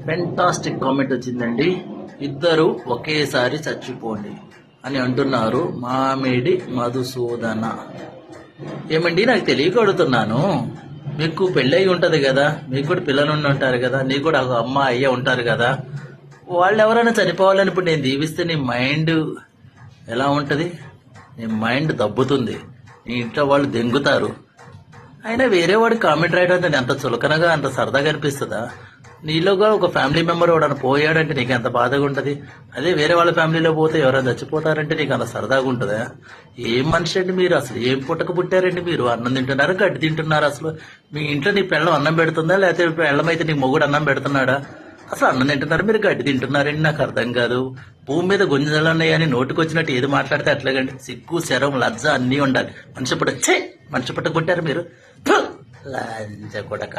Fantastic comment వచ్చిందండి. ఇద్దరు ఒకేసారి చచ్చిపోండి అని అంటున్నారు మామిడి మధుసూదన. ఏమండి, నాకు తెలియక అడుగుతున్నాను. మీకు పెళ్ళయి ఉంటుంది కదా, మీకు కూడా పిల్లలు ఉండి ఉంటారు కదా, నీకు కూడా ఒక అమ్మ అయ్య ఉంటారు కదా. వాళ్ళు ఎవరైనా చనిపోవాలని ఇప్పుడు నేను దీవిస్తే నీ మైండ్ ఎలా ఉంటుంది? నీ మైండ్ దబ్బుతుంది, నీ ఇంట్లో వాళ్ళు దెంగుతారు. అయినా వేరే వాడి కామెంట్ రాయడం అంత చులకనగా అంత సరదాగా అనిపిస్తుందా? నీలోగా ఒక ఫ్యామిలీ మెంబర్ ఎవడన్నా పోయాడంటే నీకు ఎంత బాధగా ఉంటుంది. అదే వేరే వాళ్ళ ఫ్యామిలీలో పోతే ఎవరైనా చచ్చిపోతారంటే నీకు అంత సరదాగా ఉంటుందా? ఏం మనిషి అండి మీరు? అసలు ఏం పుట్టక పుట్టారండి మీరు? అన్నం తింటున్నారా, గడ్డి తింటున్నారా? అసలు మీ ఇంట్లో నీ పెళ్ళం అన్నం పెడుతుందా, లేకపోతే పెళ్ళమైతే నీ మొగుడు అన్నం పెడుతున్నాడా? అసలు అన్నం తింటున్నారు, మీరు గడ్డి తింటున్నారండి. నాకు అర్థం కాదు. భూమి మీద గుంజలు ఉన్నాయని నోటికి వచ్చినట్టు ఏది మాట్లాడితే అట్లాగండి. సిగ్గు, శరం, లజ్జ అన్నీ ఉండాలి. మనిషి పుట్ట కొట్టారు మీరు. లంజ కొడక.